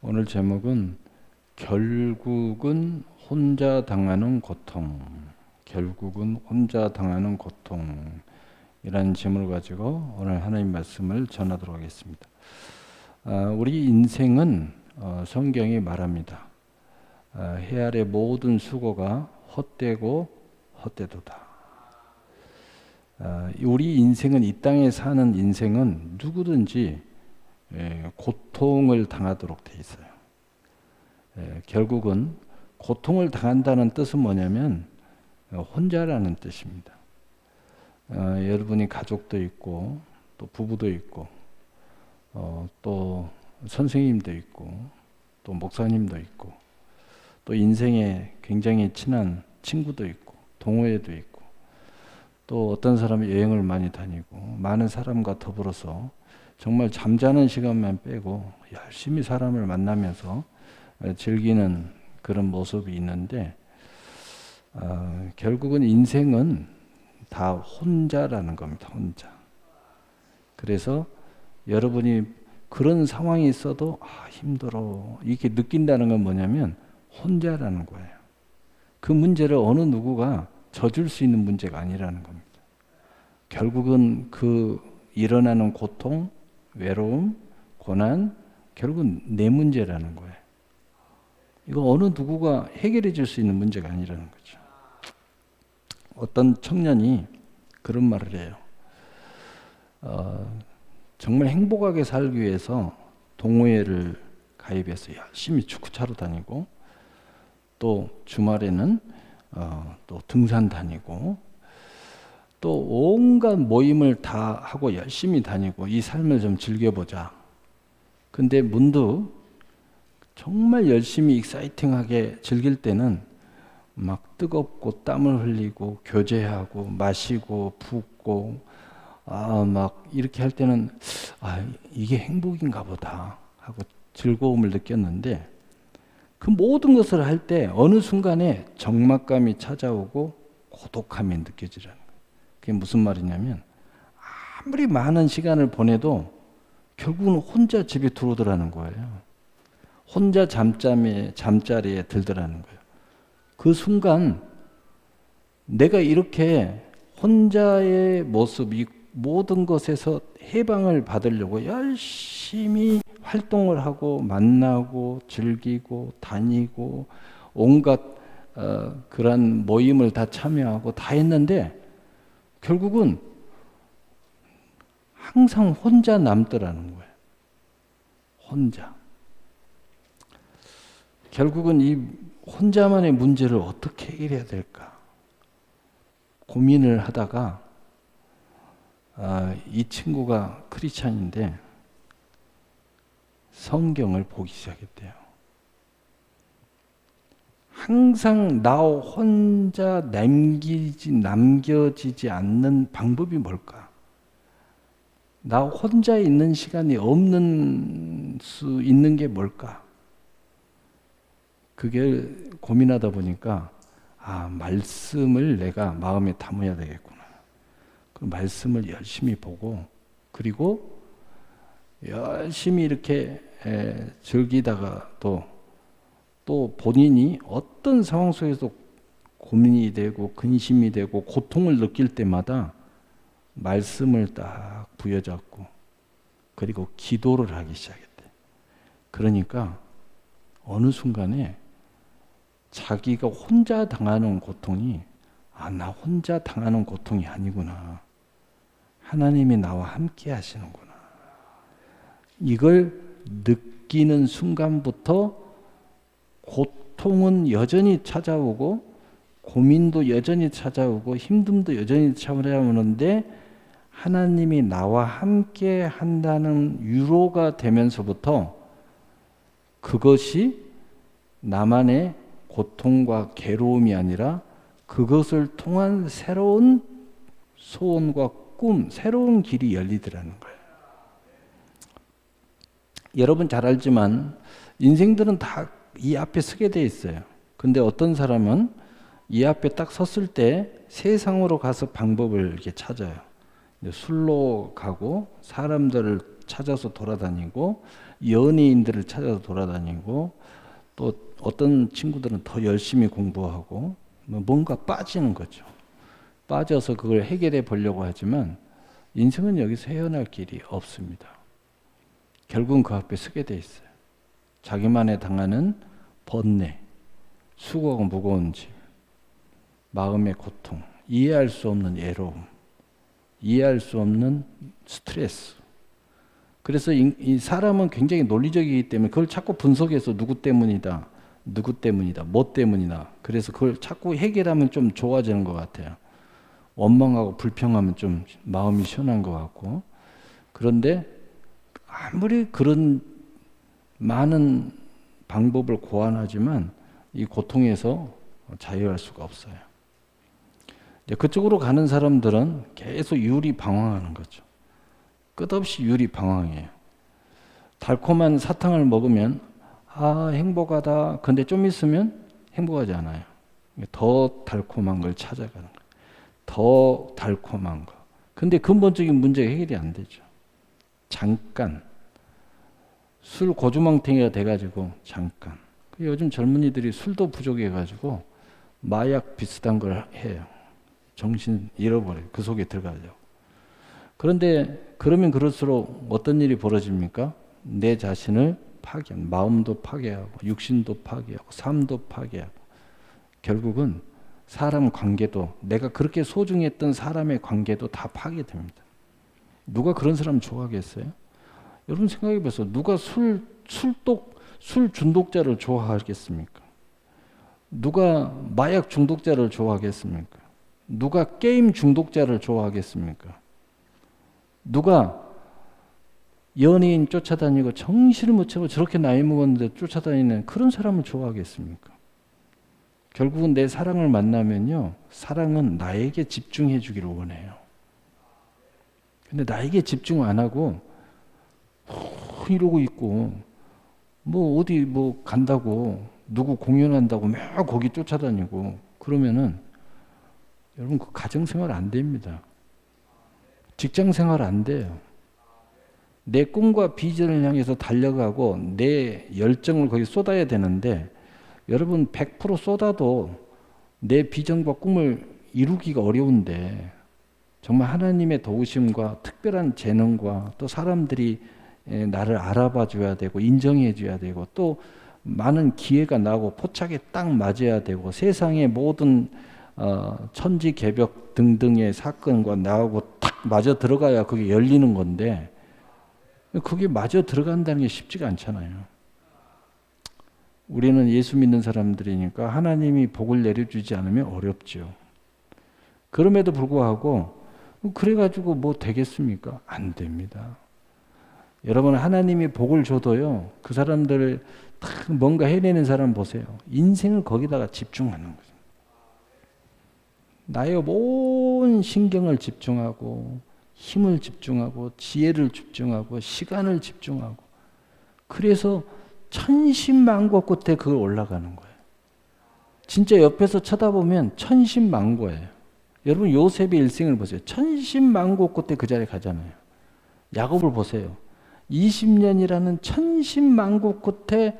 오늘 제목은 결국은 혼자 당하는 고통. 결국은 혼자 당하는 고통이라는 제목을 가지고 오늘 하나님 말씀을 전하도록 하겠습니다. 우리 인생은 성경이 말합니다. 해 아래 모든 수고가 헛되고 헛되도다. 우리 인생은, 이 땅에 사는 인생은 누구든지 고통을 당하도록 돼 있어요. 결국은 고통을 당한다는 뜻은 뭐냐면 혼자라는 뜻입니다. 여러분이 가족도 있고 또 부부도 있고 또 선생님도 있고 또 목사님도 있고 또 인생에 굉장히 친한 친구도 있고 동호회도 있고 또 어떤 사람은 여행을 많이 다니고 많은 사람과 더불어서 정말 잠자는 시간만 빼고 열심히 사람을 만나면서 즐기는 그런 모습이 있는데 결국은 인생은 다 혼자라는 겁니다. 혼자. 그래서 여러분이 그런 상황이 있어도 힘들어 이렇게 느낀다는 건 뭐냐면 혼자라는 거예요. 그 문제를 어느 누구가 져줄 수 있는 문제가 아니라는 겁니다. 결국은 그 일어나는 고통, 외로움, 고난, 결국은 내 문제라는 거예요. 이거 어느 누구가 해결해 줄 수 있는 문제가 아니라는 거죠. 어떤 청년이 그런 말을 해요. 정말 행복하게 살기 위해서 동호회를 가입해서 열심히 축구 차러 다니고 또 주말에는 또 등산 다니고 또 온갖 모임을 다 하고 열심히 다니고 이 삶을 좀 즐겨보자. 근데 문득 정말 열심히 익사이팅하게 즐길 때는 막 뜨겁고 땀을 흘리고 교제하고 마시고 붓고 막 이렇게 할 때는 이게 행복인가 보다 하고 즐거움을 느꼈는데 그 모든 것을 할 때 어느 순간에 적막감이 찾아오고 고독함이 느껴지라는 거예요. 그게 무슨 말이냐면 아무리 많은 시간을 보내도 결국은 혼자 집에 들어오더라는 거예요. 혼자 잠자리에 들더라는 거예요. 그 순간 내가 이렇게 혼자의 모습, 이 모든 것에서 해방을 받으려고 열심히 활동을 하고 만나고 즐기고 다니고 온갖 그런 모임을 다 참여하고 다 했는데 결국은 항상 혼자 남더라는 거예요. 혼자. 결국은 이 혼자만의 문제를 어떻게 해결해야 될까 고민을 하다가 이 친구가 크리스찬인데 성경을 보기 시작했대요. 항상 나 혼자 남겨지지 않는 방법이 뭘까? 나 혼자 있는 시간이 없는 수 있는 게 뭘까? 그게 고민하다 보니까 말씀을 내가 마음에 담아야 되겠구나. 그 말씀을 열심히 보고 그리고 열심히 이렇게 즐기다가 또 본인이 어떤 상황 속에서 고민이 되고 근심이 되고 고통을 느낄 때마다 말씀을 딱 부여잡고 그리고 기도를 하기 시작했대. 그러니까 어느 순간에 자기가 혼자 당하는 고통이 나 혼자 당하는 고통이 아니구나. 하나님이 나와 함께 하시는구나. 이걸 느끼는 순간부터 고통은 여전히 찾아오고 고민도 여전히 찾아오고 힘듦도 여전히 찾아오는데 하나님이 나와 함께 한다는 위로가 되면서부터 그것이 나만의 고통과 괴로움이 아니라 그것을 통한 새로운 소원과 꿈, 새로운 길이 열리더라는 거예요. 여러분 잘 알지만 인생들은 다 이 앞에 서게 돼 있어요. 근데 어떤 사람은 이 앞에 딱 섰을 때 세상으로 가서 방법을 이렇게 찾아요. 술로 가고 사람들을 찾아서 돌아다니고 연예인들을 찾아서 돌아다니고 또 어떤 친구들은 더 열심히 공부하고 뭔가 빠지는 거죠. 빠져서 그걸 해결해 보려고 하지만 인생은 여기서 헤어날 길이 없습니다. 결국은 그 앞에 서게 돼 있어요. 자기만에 당하는 번뇌, 수고가 무거운 짐, 마음의 고통, 이해할 수 없는 외로움, 이해할 수 없는 스트레스. 그래서 이 사람은 굉장히 논리적이기 때문에 그걸 자꾸 분석해서 누구 때문이다, 누구 때문이다, 뭐 때문이다. 그래서 그걸 자꾸 해결하면 좀 좋아지는 것 같아요. 원망하고 불평하면 좀 마음이 시원한 것 같고. 그런데 아무리 그런 많은 방법을 고안하지만 이 고통에서 자유할 수가 없어요. 그쪽으로 가는 사람들은 계속 유리방황하는 거죠. 끝없이 유리방황해요. 달콤한 사탕을 먹으면 행복하다. 근데 좀 있으면 행복하지 않아요. 더 달콤한 걸 찾아가는 거예요. 더 달콤한 거. 근데 근본적인 문제가 해결이 안 되죠. 잠깐 술 고주망태기가 돼가지고 잠깐. 요즘 젊은이들이 술도 부족해가지고 마약 비슷한 걸 해요. 정신 잃어버려요. 그 속에 들어가려고. 그런데 그러면 그럴수록 어떤 일이 벌어집니까? 내 자신을 파괴하고 마음도 파괴하고 육신도 파괴하고 삶도 파괴하고 결국은 사람 관계도 내가 그렇게 소중했던 사람의 관계도 다 파괴됩니다. 누가 그런 사람 좋아하겠어요? 여러분 생각해 보세요. 누가 술 중독자를 좋아하겠습니까? 누가 마약 중독자를 좋아하겠습니까? 누가 게임 중독자를 좋아하겠습니까? 누가 연예인 쫓아다니고 정신을 못 차고 저렇게 나이 먹었는데 쫓아다니는 그런 사람을 좋아하겠습니까? 결국은 내 사랑을 만나면요. 사랑은 나에게 집중해 주기를 원해요. 근데 나에게 집중 안 하고 이러고 있고 어디 간다고 누구 공연한다고 막 거기 쫓아다니고 그러면은 여러분 그 가정생활 안 됩니다. 직장생활 안 돼요. 내 꿈과 비전을 향해서 달려가고 내 열정을 거기 쏟아야 되는데 여러분 100% 쏟아도 내 비전과 꿈을 이루기가 어려운데 정말 하나님의 도우심과 특별한 재능과 또 사람들이 나를 알아봐 줘야 되고 인정해 줘야 되고 또 많은 기회가 나고 포착에 딱 맞아야 되고 세상의 모든 천지개벽 등등의 사건과 나하고 딱 맞아 들어가야 그게 열리는 건데 그게 맞아 들어간다는 게 쉽지가 않잖아요. 우리는 예수 믿는 사람들이니까 하나님이 복을 내려주지 않으면 어렵죠. 그럼에도 불구하고 그래가지고 뭐 되겠습니까? 안 됩니다. 여러분 하나님이 복을 줘도요. 그 사람들 딱 뭔가 해내는 사람 보세요. 인생을 거기다가 집중하는 거죠. 나의 온 신경을 집중하고 힘을 집중하고 지혜를 집중하고 시간을 집중하고 그래서 천신만고 끝에 그걸 올라가는 거예요. 진짜 옆에서 쳐다보면 천신만고예요. 여러분 요셉의 일생을 보세요. 천신만고 끝에 그 자리에 가잖아요. 야곱을 보세요. 20년이라는 천신만고 끝에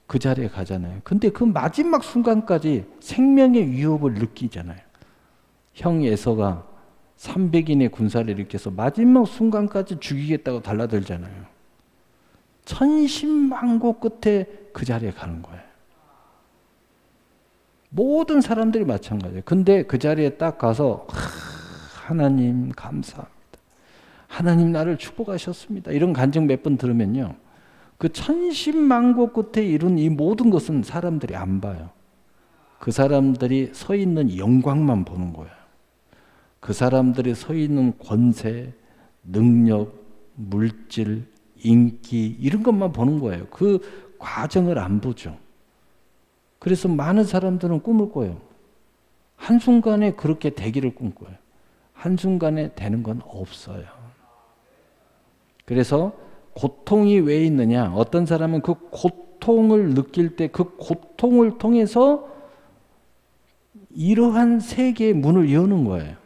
그 자리에 가잖아요. 근데 그 마지막 순간까지 생명의 위협을 느끼잖아요. 형 에서가 300인의 군사를 일으켜서 마지막 순간까지 죽이겠다고 달라들잖아요. 천신만고 끝에 그 자리에 가는 거예요. 모든 사람들이 마찬가지예요. 근데 그 자리에 딱 가서 하나님 감사합니다. 하나님 나를 축복하셨습니다. 이런 간증 몇 번 들으면요. 그 천신만고 끝에 이룬 이 모든 것은 사람들이 안 봐요. 그 사람들이 서 있는 영광만 보는 거예요. 그 사람들이 서 있는 권세, 능력, 물질, 인기 이런 것만 보는 거예요. 그 과정을 안 보죠. 그래서 많은 사람들은 꿈을 꿔요. 한순간에 그렇게 되기를 꿈꿔요. 한순간에 되는 건 없어요. 그래서 고통이 왜 있느냐? 어떤 사람은 그 고통을 느낄 때 그 고통을 통해서 이러한 세계의 문을 여는 거예요.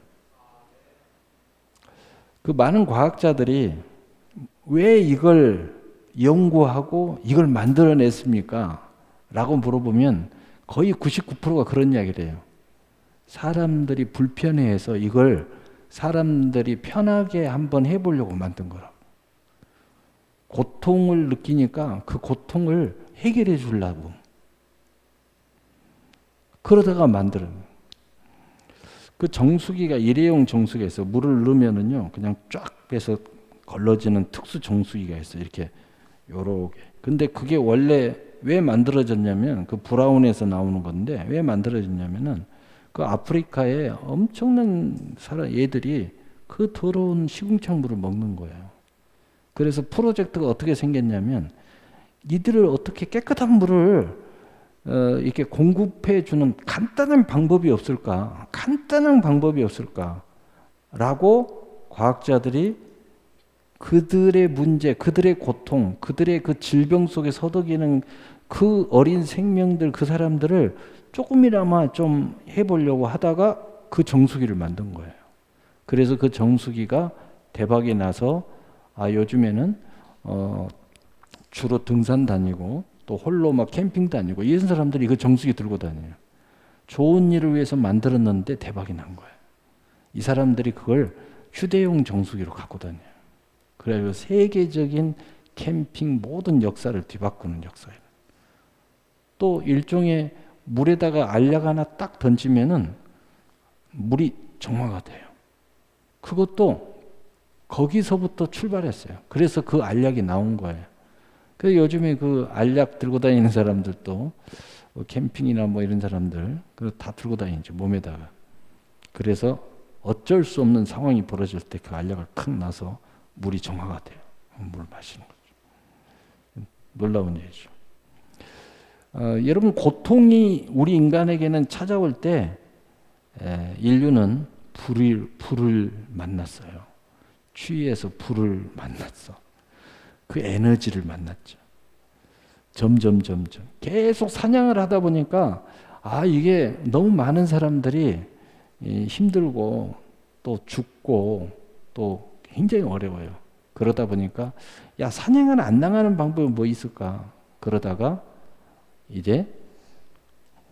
그 많은 과학자들이 왜 이걸 연구하고 이걸 만들어냈습니까? 라고 물어보면 거의 99%가 그런 이야기를 해요. 사람들이 불편해해서 이걸 사람들이 편하게 한번 해보려고 만든 거라고. 고통을 느끼니까 그 고통을 해결해 주려고. 그러다가 만들어요. 그 정수기가 일회용 정수기가 있어. 물을 넣으면은요, 그냥 쫙 빼서 걸러지는 특수 정수기가 있어. 이렇게 요렇게. 근데 그게 원래 왜 만들어졌냐면 그 브라운에서 나오는 건데 왜 만들어졌냐면은 그 아프리카에 엄청난 얘들이 그 더러운 시궁창 물을 먹는 거예요. 그래서 프로젝트가 어떻게 생겼냐면 이들을 어떻게 깨끗한 물을 이렇게 공급해 주는 간단한 방법이 없을까? 간단한 방법이 없을까? 라고 과학자들이 그들의 문제, 그들의 고통, 그들의 그 질병 속에 서덕이는 그 어린 생명들, 그 사람들을 조금이나마 좀 해보려고 하다가 그 정수기를 만든 거예요. 그래서 그 정수기가 대박이 나서 요즘에는 주로 등산 다니고 또 홀로 막 캠핑 다니고 이런 사람들이 그 정수기 들고 다녀요. 좋은 일을 위해서 만들었는데 대박이 난 거예요. 이 사람들이 그걸 휴대용 정수기로 갖고 다녀요. 그래서 세계적인 캠핑 모든 역사를 뒤바꾸는 역사예요. 또 일종의 물에다가 알약 하나 딱 던지면은 물이 정화가 돼요. 그것도 거기서부터 출발했어요. 그래서 그 알약이 나온 거예요. 그래서 요즘에 그 알약 들고 다니는 사람들도 캠핑이나 뭐 이런 사람들 그거 다 들고 다니죠, 몸에다가. 그래서 어쩔 수 없는 상황이 벌어질 때 그 알약을 탁 놔서 물이 정화가 돼요. 물 마시는 거죠. 놀라운 일이죠. 여러분, 고통이 우리 인간에게는 찾아올 때 인류는 불을 만났어요. 추위에서 불을 만났어. 그 에너지를 만났죠. 점점 계속 사냥을 하다 보니까 이게 너무 많은 사람들이 힘들고 또 죽고 또 굉장히 어려워요. 그러다 보니까 사냥을 안 나가는 방법이 뭐 있을까? 그러다가 이제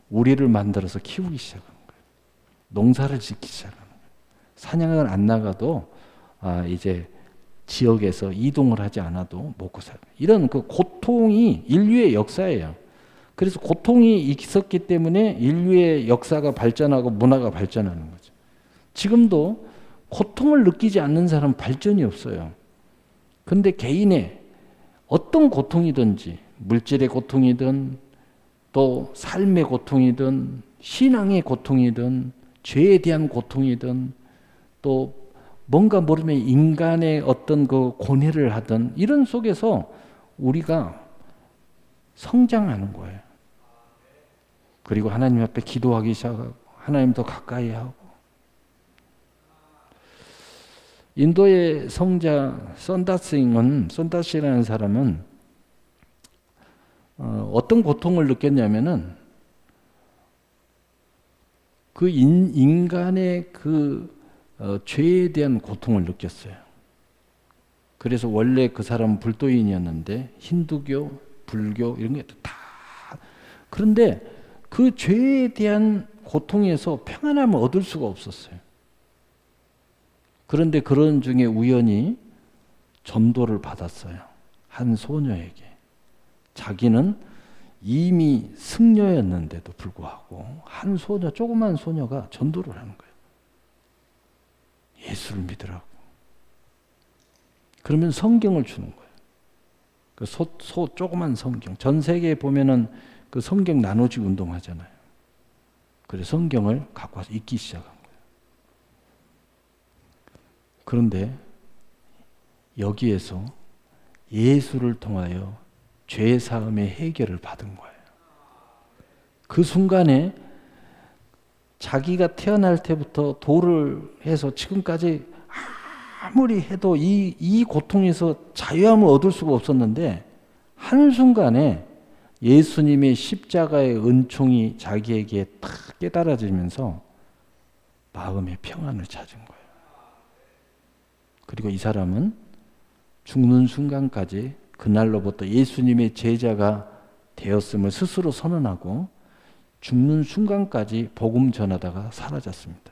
우리를 만들어서 키우기 시작한 거예요. 농사를 짓기 시작한 거예요. 사냥을 안 나가도 이제 지역에서 이동을 하지 않아도 먹고 살고, 이런 그 고통이 인류의 역사예요. 그래서 고통이 있었기 때문에 인류의 역사가 발전하고 문화가 발전하는 거죠. 지금도 고통을 느끼지 않는 사람은 발전이 없어요. 근데 개인의 어떤 고통이든지, 물질의 고통이든 또 삶의 고통이든 신앙의 고통이든 죄에 대한 고통이든 또 뭔가 모르면 인간의 어떤 그 고뇌를 하든 이런 속에서 우리가 성장하는 거예요. 그리고 하나님 앞에 기도하기 시작하고 하나님 더 가까이 하고. 인도의 성자 선다스라는 사람은 어떤 고통을 느꼈냐면은 그 인간의 그 죄에 대한 고통을 느꼈어요. 그래서 원래 그 사람은 불도인이었는데 힌두교, 불교 이런 게 다, 그런데 그 죄에 대한 고통에서 평안함을 얻을 수가 없었어요. 그런데 그런 중에 우연히 전도를 받았어요. 한 소녀에게. 자기는 이미 승려였는데도 불구하고 한 소녀, 조그만 소녀가 전도를 하는 거예요. 예수를 믿으라고. 그러면 성경을 주는 거예요. 그 조그만 성경. 전 세계에 보면은 그 성경 나눠주기 운동하잖아요. 그래서 성경을 갖고 와서 읽기 시작한 거예요. 그런데 여기에서 예수를 통하여 죄 사함의 해결을 받은 거예요. 그 순간에 자기가 태어날 때부터 도를 해서 지금까지 아무리 해도 이 고통에서 자유함을 얻을 수가 없었는데 한순간에 예수님의 십자가의 은총이 자기에게 딱 깨달아지면서 마음의 평안을 찾은 거예요. 그리고 이 사람은 죽는 순간까지 그날로부터 예수님의 제자가 되었음을 스스로 선언하고 죽는 순간까지 복음 전하다가 사라졌습니다.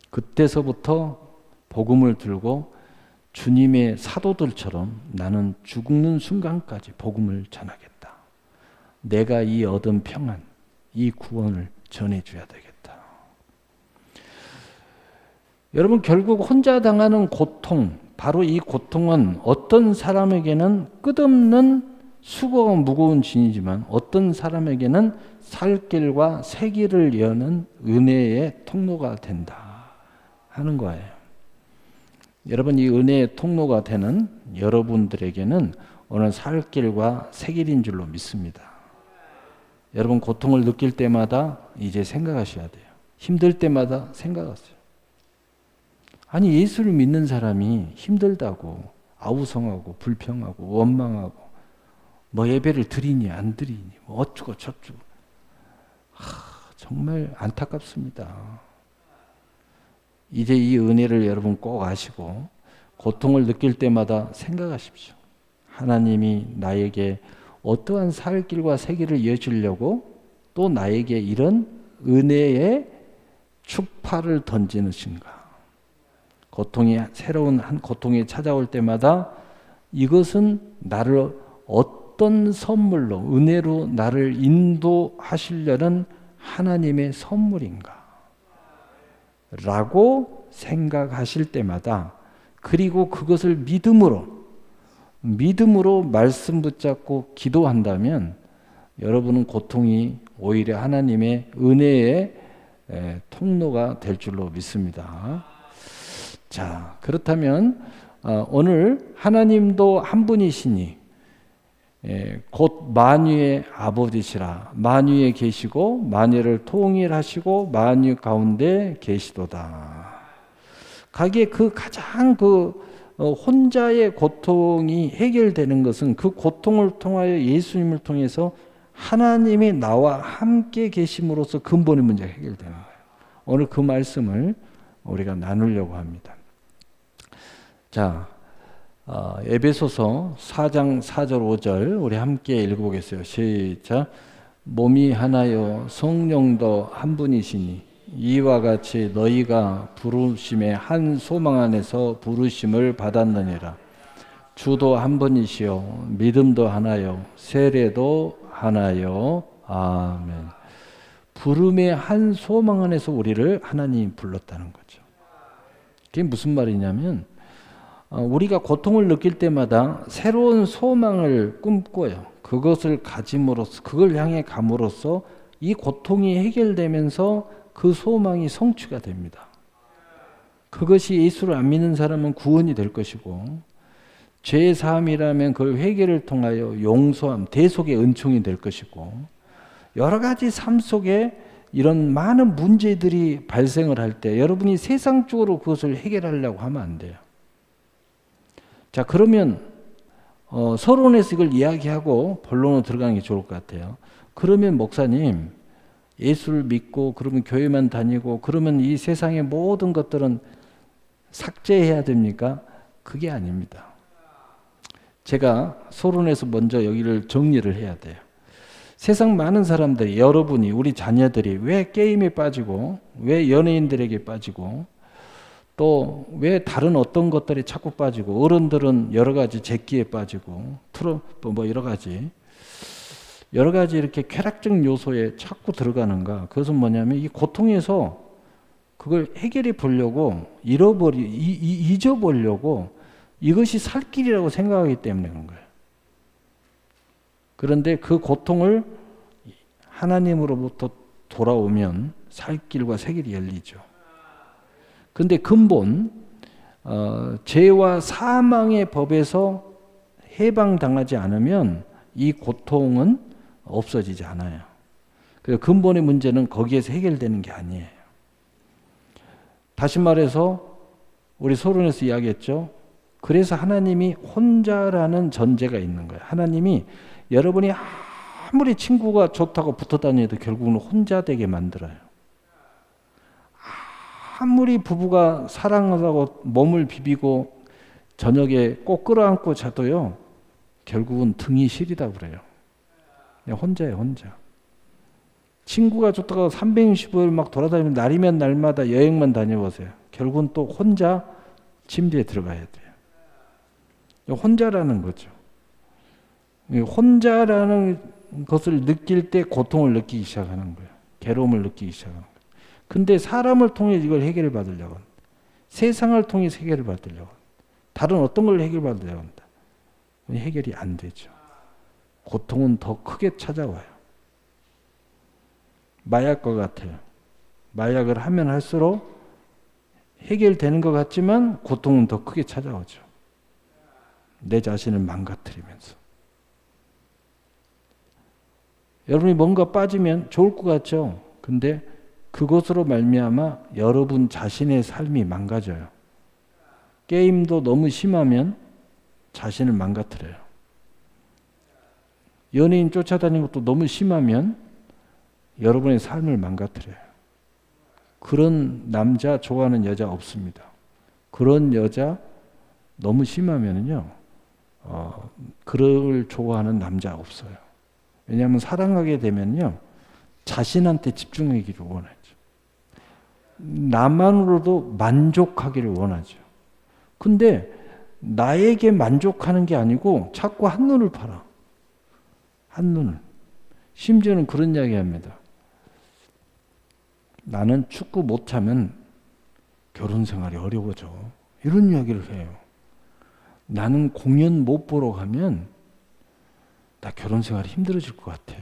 그때서부터 복음을 들고 주님의 사도들처럼 나는 죽는 순간까지 복음을 전하겠다. 내가 이 얻은 평안, 이 구원을 전해줘야 되겠다. 여러분, 결국 혼자 당하는 고통, 바로 이 고통은 어떤 사람에게는 끝없는 수고가 무거운 짐이지만 어떤 사람에게는 살 길과 새 길을 여는 은혜의 통로가 된다 하는 거예요. 여러분, 이 은혜의 통로가 되는 여러분들에게는 오늘 살 길과 새 길인 줄로 믿습니다. 여러분, 고통을 느낄 때마다 이제 생각하셔야 돼요. 힘들 때마다 생각하세요. 아니, 예수를 믿는 사람이 힘들다고 아우성하고 불평하고 원망하고 뭐 예배를 드리니 안 드리니 뭐 어쩌고 저쩌고, 정말 안타깝습니다. 이제 이 은혜를 여러분 꼭 아시고 고통을 느낄 때마다 생각하십시오. 하나님이 나에게 어떠한 살 길과 새 길을 이어주려고 또 나에게 이런 은혜의 축파를 던지는가. 새로운 한 고통이 찾아올 때마다 이것은 나를 어떤 선물로, 은혜로 나를 인도하시려는 하나님의 선물인가 라고 생각하실 때마다, 그리고 그것을 믿음으로 말씀 붙잡고 기도한다면 여러분은 고통이 오히려 하나님의 은혜의 통로가 될 줄로 믿습니다. 자, 그렇다면 오늘 하나님도 한 분이시니 곧 만유의 아버지시라. 만유에 계시고 만유를 통일하시고 만유 가운데 계시도다. 가게 가장 혼자의 고통이 해결되는 것은 그 고통을 통하여 예수님을 통해서 하나님이 나와 함께 계심으로써 근본의 문제가 해결되는 거예요. 오늘 그 말씀을 우리가 나누려고 합니다. 자, 에베소서 4장 4절 5절 우리 함께 읽어보겠어요. 시작. 몸이 하나요 성령도 한 분이시니 이와 같이 너희가 부르심의 한 소망 안에서 부르심을 받았느니라. 주도 한 분이시요 믿음도 하나요 세례도 하나요. 아멘. 부름의 한 소망 안에서 우리를 하나님이 불렀다는 거죠. 그게 무슨 말이냐면 우리가 고통을 느낄 때마다 새로운 소망을 꿈꿔요. 그것을 가짐으로써, 그걸 향해 감으로써 이 고통이 해결되면서 그 소망이 성취가 됩니다. 그것이 예수를 안 믿는 사람은 구원이 될 것이고, 죄 사함이라면 그 회개를 통하여 용서함, 대속의 은총이 될 것이고, 여러 가지 삶 속에 이런 많은 문제들이 발생을 할 때 여러분이 세상적으로 그것을 해결하려고 하면 안 돼요. 자, 그러면 서론에서 이걸 이야기하고 본론으로 들어가는 게 좋을 것 같아요. 그러면 목사님, 예수를 믿고 그러면 교회만 다니고 그러면 이 세상의 모든 것들은 삭제해야 됩니까? 그게 아닙니다. 제가 서론에서 먼저 여기를 정리를 해야 돼요. 세상 많은 사람들이, 여러분이, 우리 자녀들이 왜 게임에 빠지고 왜 연예인들에게 빠지고 또 왜 다른 어떤 것들이 자꾸 빠지고, 어른들은 여러 가지 재기에 빠지고 뭐 여러 가지 이렇게 쾌락적 요소에 자꾸 들어가는가? 그것은 뭐냐면 이 고통에서 그걸 해결해 보려고 잊어보려고 이것이 살 길이라고 생각하기 때문에 그런 거예요. 그런데 그 고통을 하나님으로부터 돌아오면 살 길과 새 길이 열리죠. 그런데 근본 죄와 사망의 법에서 해방당하지 않으면 이 고통은 없어지지 않아요. 그래서 근본의 문제는 거기에서 해결되는 게 아니에요. 다시 말해서 우리 서론에서 이야기했죠. 그래서 하나님이 혼자라는 전제가 있는 거예요. 하나님이 여러분이 아무리 친구가 좋다고 붙어 다녀도 결국은 혼자 되게 만들어요. 아무리 부부가 사랑하다고 몸을 비비고 저녁에 꼭 끌어안고 자도요, 결국은 등이 시리다 그래요. 그냥 혼자예요, 혼자. 친구가 좋다가 365일 막 돌아다니면 날이면 날마다 여행만 다녀보세요. 결국은 또 혼자 침대에 들어가야 돼요. 혼자라는 거죠. 혼자라는 것을 느낄 때 고통을 느끼기 시작하는 거예요. 괴로움을 느끼기 시작하는 거예요. 근데 사람을 통해 이걸 해결을 받으려고 한다. 세상을 통해서 해결을 받으려고 한다. 다른 어떤 걸 해결받으려고 한다. 해결이 안 되죠. 고통은 더 크게 찾아와요. 마약과 같아요. 마약을 하면 할수록 해결되는 것 같지만 고통은 더 크게 찾아오죠. 내 자신을 망가뜨리면서. 여러분이 뭔가 빠지면 좋을 것 같죠? 근데 그것으로 말미암아 여러분 자신의 삶이 망가져요. 게임도 너무 심하면 자신을 망가뜨려요. 연예인 쫓아다니는 것도 너무 심하면 여러분의 삶을 망가뜨려요. 그런 남자 좋아하는 여자 없습니다. 그런 여자 너무 심하면요, 그를 좋아하는 남자 없어요. 왜냐하면 사랑하게 되면요, 자신한테 집중하기를 원하죠. 나만으로도 만족하기를 원하죠. 근데 나에게 만족하는 게 아니고 자꾸 한눈을 팔아. 한눈을. 심지어는 그런 이야기 합니다. 나는 축구 못 차면 결혼 생활이 어려워져. 이런 이야기를 해요. 나는 공연 못 보러 가면 나 결혼 생활이 힘들어질 것 같아.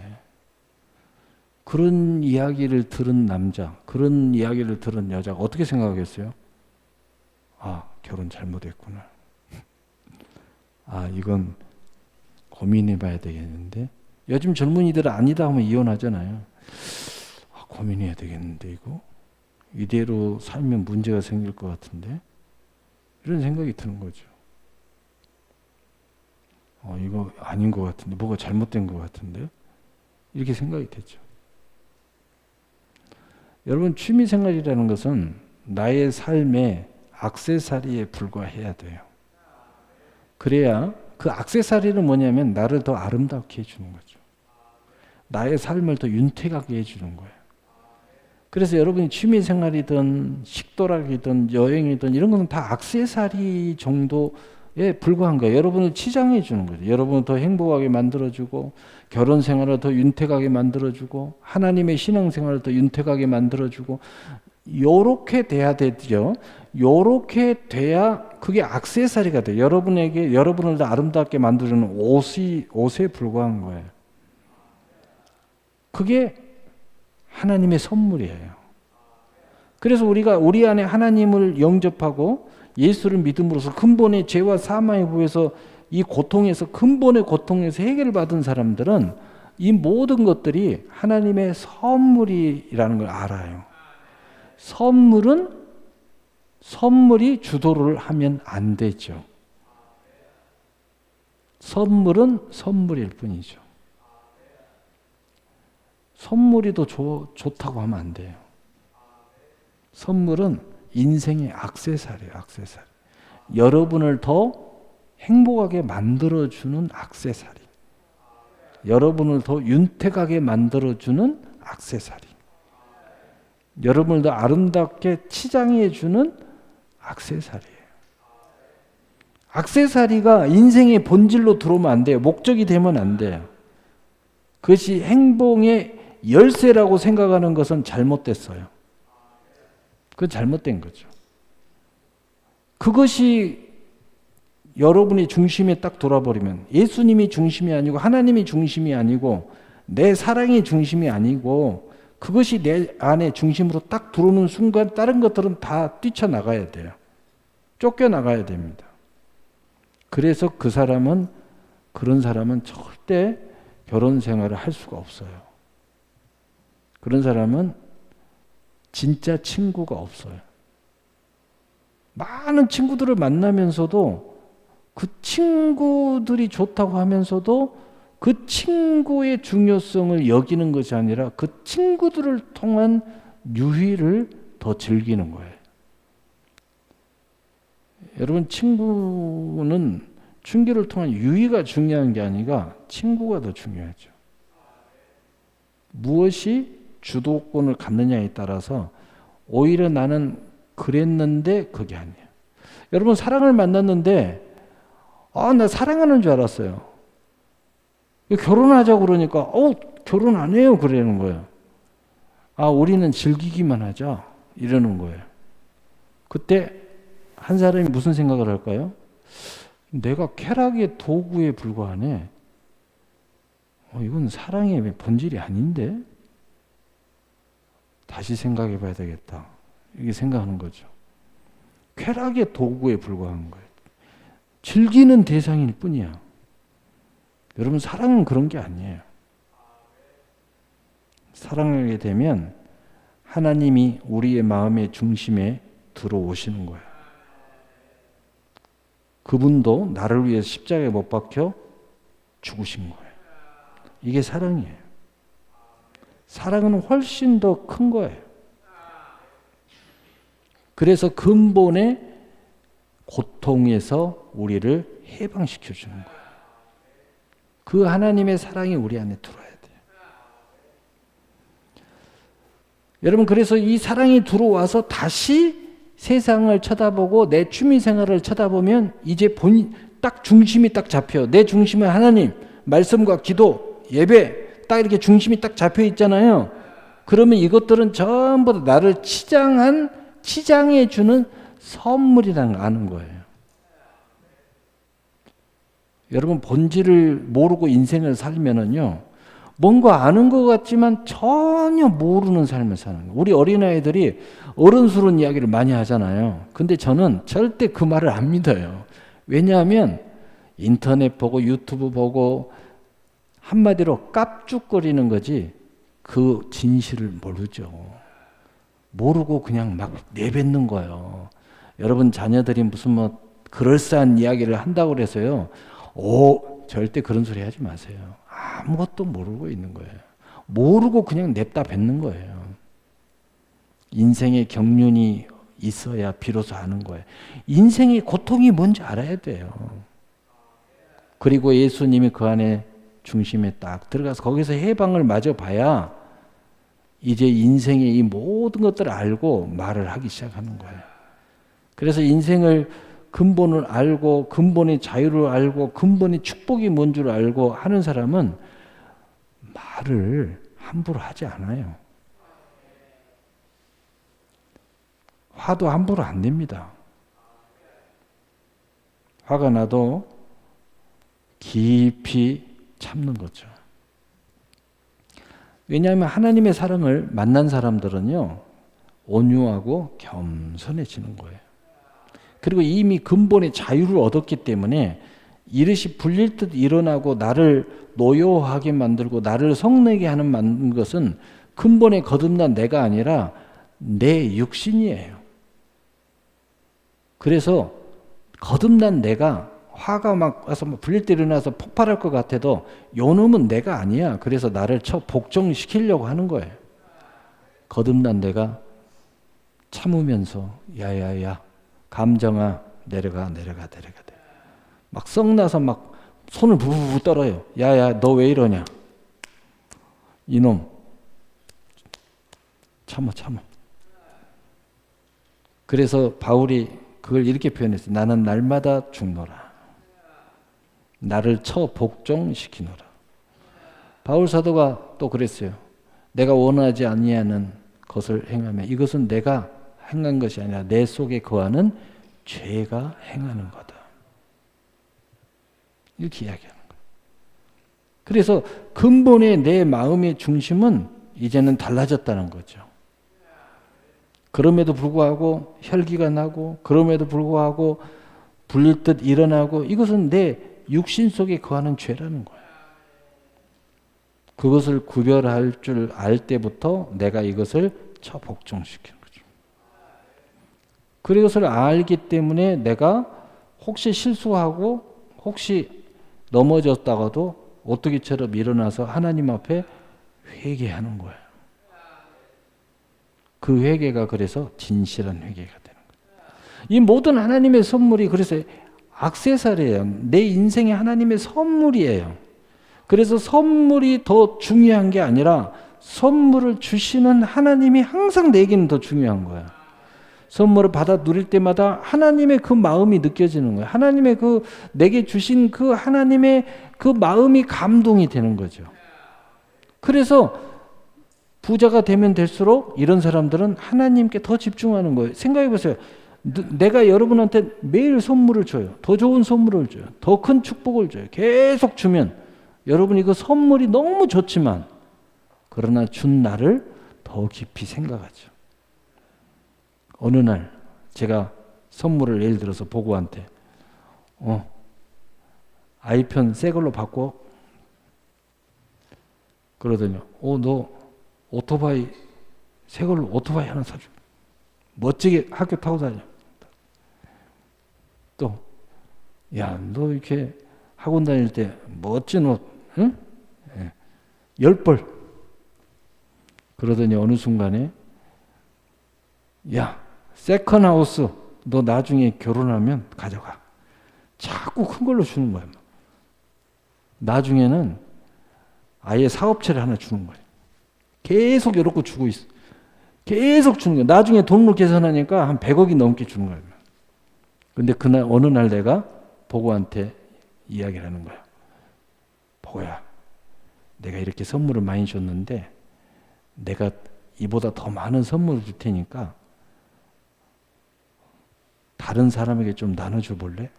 그런 이야기를 들은 남자, 그런 이야기를 들은 여자가 어떻게 생각하겠어요? 아, 결혼 잘못했구나. 아, 이건 고민해 봐야 되겠는데. 요즘 젊은이들은 아니다 하면 이혼하잖아요. 아, 고민해야 되겠는데 이거. 이대로 살면 문제가 생길 것 같은데. 이런 생각이 드는 거죠. 이거 아닌 것 같은데. 뭐가 잘못된 것 같은데. 이렇게 생각이 되죠. 여러분, 취미생활이라는 것은 나의 삶의 액세서리에 불과해야 돼요. 그래야 그 액세서리는 뭐냐면 나를 더 아름답게 해주는 거죠. 나의 삶을 더 윤택하게 해주는 거예요. 그래서 여러분이 취미생활이든 식도락이든 여행이든 이런 것은 다 액세서리 정도에 불과한 거예요. 여러분을 치장해 주는 거죠. 여러분을 더 행복하게 만들어주고, 결혼 생활을 더 윤택하게 만들어주고, 하나님의 신앙생활을 더 윤택하게 만들어주고, 요렇게 돼야 되죠. 요렇게 돼야 그게 액세서리가 돼요. 여러분을 더 아름답게 만들어주는 옷에 불과한 거예요. 그게 하나님의 선물이에요. 그래서 우리가 우리 안에 하나님을 영접하고 예수를 믿음으로써 근본의 죄와 사망에 부에서 이 고통에서, 근본의 고통에서 해결을 받은 사람들은 이 모든 것들이 하나님의 선물이라는 걸 알아요. 선물이 주도를 하면 안 되죠. 선물은 선물일 뿐이죠. 선물이 더 좋다고 하면 안 돼요. 선물은 인생의 액세서리예요, 액세서리. 여러분을 더 행복하게 만들어주는 액세서리. 여러분을 더 윤택하게 만들어주는 액세서리. 여러분을 더 아름답게 치장해주는 액세서리예요. 액세서리가 인생의 본질로 들어오면 안 돼요. 목적이 되면 안 돼요. 그것이 행복의 열쇠라고 생각하는 것은 잘못됐어요. 그건 잘못된 거죠. 그것이 여러분의 중심에 딱 돌아버리면, 예수님이 중심이 아니고 하나님이 중심이 아니고 내 사랑이 중심이 아니고 그것이 내 안에 중심으로 딱 들어오는 순간 다른 것들은 다 뛰쳐나가야 돼요. 쫓겨나가야 됩니다. 그래서 그런 사람은 절대 결혼 생활을 할 수가 없어요. 그런 사람은 진짜 친구가 없어요. 많은 친구들을 만나면서도 그 친구들이 좋다고 하면서도 그 친구의 중요성을 여기는 것이 아니라 그 친구들을 통한 유희를 더 즐기는 거예요. 여러분 친구는 친교를 통한 유의가 중요한 게 아니라 친구가 더 중요하죠. 무엇이 주도권을 갖느냐에 따라서 오히려 나는 그랬는데 그게 아니에요. 여러분 사랑을 만났는데 나 사랑하는 줄 알았어요. 결혼하자고 그러니까 결혼 안 해요 그러는 거예요. 우리는 즐기기만 하자 이러는 거예요. 그때 한 사람이 무슨 생각을 할까요? 내가 쾌락의 도구에 불과하네. 이건 사랑의 본질이 아닌데? 다시 생각해 봐야 되겠다. 이게 생각하는 거죠. 쾌락의 도구에 불과한 거예요. 즐기는 대상일 뿐이야. 여러분 사랑은 그런 게 아니에요. 사랑하게 되면 하나님이 우리의 마음의 중심에 들어오시는 거예요. 그분도 나를 위해 십자가에 못 박혀 죽으신 거예요. 이게 사랑이에요. 사랑은 훨씬 더 큰 거예요. 그래서 근본의 고통에서 우리를 해방시켜 주는 거예요. 그 하나님의 사랑이 우리 안에 들어와야 돼요. 여러분 그래서 이 사랑이 들어와서 다시 세상을 쳐다보고 내 취미 생활을 쳐다보면 이제 딱 중심이 딱 잡혀. 내 중심은 하나님, 말씀과 기도, 예배 딱 이렇게 중심이 딱 잡혀 있잖아요. 그러면 이것들은 전부 다 나를 치장해 주는 선물이라는 걸 아는 거예요. 여러분 본질을 모르고 인생을 살면은요. 뭔가 아는 것 같지만 전혀 모르는 삶을 사는 거예요. 우리 어린아이들이 어른스러운 이야기를 많이 하잖아요. 근데 저는 절대 그 말을 안 믿어요. 왜냐하면 인터넷 보고 유튜브 보고 한마디로 깝죽거리는 거지 그 진실을 모르죠. 모르고 그냥 막 내뱉는 거예요. 여러분 자녀들이 무슨 그럴싸한 이야기를 한다고 그래서요. 절대 그런 소리 하지 마세요. 아무것도 모르고 있는 거예요. 모르고 그냥 냅다 뱉는 거예요. 인생의 경륜이 있어야 비로소 아는 거예요. 인생의 고통이 뭔지 알아야 돼요. 그리고 예수님이 그 안에 중심에 딱 들어가서 거기서 해방을 마저 봐야 이제 인생의 이 모든 것들을 알고 말을 하기 시작하는 거예요. 그래서 인생을 근본을 알고 근본의 자유를 알고 근본의 축복이 뭔 줄 알고 하는 사람은 말을 함부로 하지 않아요. 화도 함부로 안 냅니다. 화가 나도 깊이 참는 거죠. 왜냐하면 하나님의 사랑을 만난 사람들은요, 온유하고 겸손해지는 거예요. 그리고 이미 근본의 자유를 얻었기 때문에 이릇이 불릴 듯 일어나고 나를 노여하게 만들고 나를 성내게 하는 것은 근본에 거듭난 내가 아니라 내 육신이에요. 그래서 거듭난 내가 화가 막 와서 불릴 때 일어나서 폭발할 것 같아도 요 놈은 내가 아니야. 그래서 나를 복종시키려고 하는 거예요. 거듭난 내가 참으면서 야야야 감정아 내려가. 막 썩나서 막 손을 부부부 떨어요. 야야 너 왜 이러냐. 이놈 참아. 그래서 바울이 그걸 이렇게 표현했어요. 나는 날마다 죽노라. 나를 복종시키노라. 바울 사도가 또 그랬어요. 내가 원하지 아니하는 것을 행하며 이것은 내가 행한 것이 아니라 내 속에 거하는 죄가 행하는 거다. 이렇게 이야기하는 거예요. 그래서 근본의 내 마음의 중심은 이제는 달라졌다는 거죠. 그럼에도 불구하고 혈기가 나고 그럼에도 불구하고 불릴 듯 일어나고 이것은 내 육신 속에 거하는 죄라는 거예요. 그것을 구별할 줄 알 때부터 내가 이것을 복종시키는 거죠. 그것을 알기 때문에 내가 혹시 실수하고 혹시 넘어졌다가도 오뚜기처럼 일어나서 하나님 앞에 회개하는 거예요. 그 회개가 그래서 진실한 회개가 되는 거예요. 이 모든 하나님의 선물이 그래서 액세서리예요. 내 인생의 하나님의 선물이에요. 그래서 선물이 더 중요한 게 아니라 선물을 주시는 하나님이 항상 내게는 더 중요한 거야. 선물을 받아 누릴 때마다 하나님의 그 마음이 느껴지는 거예요. 하나님의 그 내게 주신 그 하나님의 그 마음이 감동이 되는 거죠. 그래서 부자가 되면 될수록 이런 사람들은 하나님께 더 집중하는 거예요. 생각해 보세요. 내가 여러분한테 매일 선물을 줘요. 더 좋은 선물을 줘요. 더 큰 축복을 줘요. 계속 주면 여러분이 그 선물이 너무 좋지만 그러나 준 나를 더 깊이 생각하죠. 어느 날 제가 선물을 예를 들어서 보고한테 아이폰 새 걸로 바꿔? 그러더니 너 오토바이 새 걸로 오토바이 하나 사줘. 멋지게 학교 타고 다녀. 또 야, 너 이렇게 학원 다닐 때 멋진 옷, 응? 10벌. 그러더니 어느 순간에 야, 세컨 하우스 너 나중에 결혼하면 가져가. 자꾸 큰 걸로 주는 거야. 나중에는 아예 사업체를 하나 주는 거예요. 계속 이렇게 주고 있어. 계속 주는 거예요. 나중에 돈으로 계산하니까 한 100억이 넘게 주는 거예요. 근데 그날 어느 날 내가 보고한테 이야기를 하는 거야. 보고야, 내가 이렇게 선물을 많이 줬는데 내가 이보다 더 많은 선물을 줄 테니까 다른 사람에게 좀 나눠줘 볼래?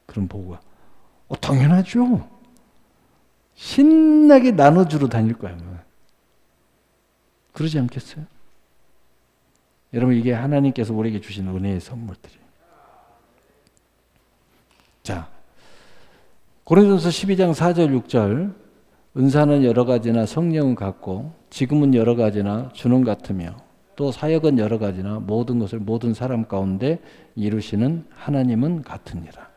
그럼 보고가 당연하죠. 신나게 나눠주러 다닐 거야. 그러지 않겠어요? 여러분, 이게 하나님께서 우리에게 주신 은혜의 선물들이에요. 자, 고린도서 12장 4절 6절 은사는 여러 가지나 성령은 같고 지금은 여러 가지나 주는 같으며 또 사역은 여러 가지나 모든 것을 모든 사람 가운데 이루시는 하나님은 같으니라.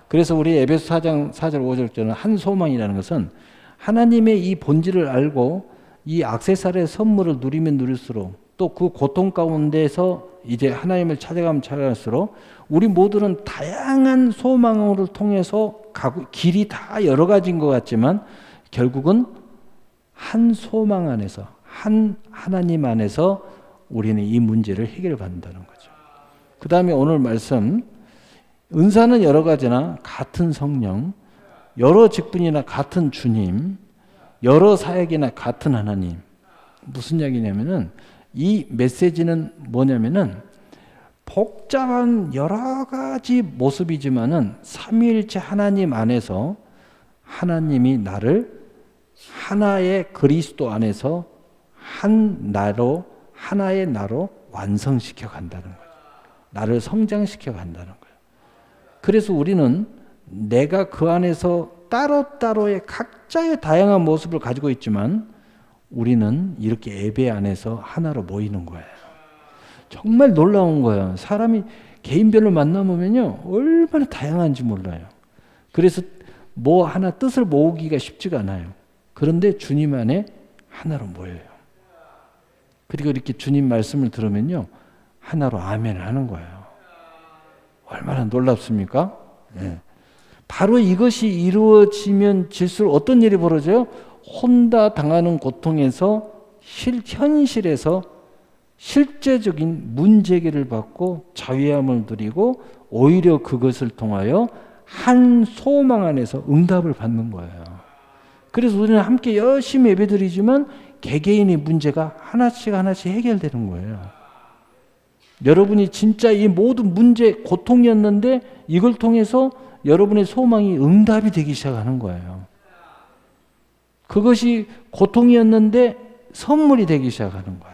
그래서 우리 에베소 4장 4절 5절에는 한 소망이라는 것은 하나님의 이 본질을 알고 이 액세서리의 선물을 누리면 누릴수록 또 그 고통 가운데서 이제 하나님을 찾아가면 찾아갈수록 우리 모두는 다양한 소망을 통해서 길이 다 여러 가지인 것 같지만 결국은 한 소망 안에서 한 하나님 안에서 우리는 이 문제를 해결받는다는 거죠. 그 다음에 오늘 말씀 은사는 여러 가지나 같은 성령, 여러 직분이나 같은 주님, 여러 사역이나 같은 하나님. 무슨 이야기냐면은 이 메시지는 뭐냐면은 복잡한 여러 가지 모습이지만은 삼위일체 하나님 안에서 하나님이 나를 하나의 그리스도 안에서 한 나로 하나의 나로 완성시켜 간다는 거죠. 나를 성장시켜 간다는 거예요. 그래서 우리는 내가 그 안에서 따로따로의 각자의 다양한 모습을 가지고 있지만 우리는 이렇게 예배 안에서 하나로 모이는 거예요. 정말 놀라운 거예요. 사람이 개인별로 만나보면요, 얼마나 다양한지 몰라요. 그래서 뭐 하나 뜻을 모으기가 쉽지가 않아요. 그런데 주님 안에 하나로 모여요. 그리고 이렇게 주님 말씀을 들으면요, 하나로 아멘을 하는 거예요. 얼마나 놀랍습니까? 네. 바로 이것이 이루어지면 질수록 어떤 일이 벌어져요? 혼자 당하는 고통에서 현실에서 실제적인 문제기를 받고 자유함을 누리고 오히려 그것을 통하여 한 소망 안에서 응답을 받는 거예요. 그래서 우리는 함께 열심히 예배드리지만 개개인의 문제가 하나씩 하나씩 해결되는 거예요. 여러분이 진짜 이 모든 문제, 고통이었는데 이걸 통해서 여러분의 소망이 응답이 되기 시작하는 거예요. 그것이 고통이었는데 선물이 되기 시작하는 거예요.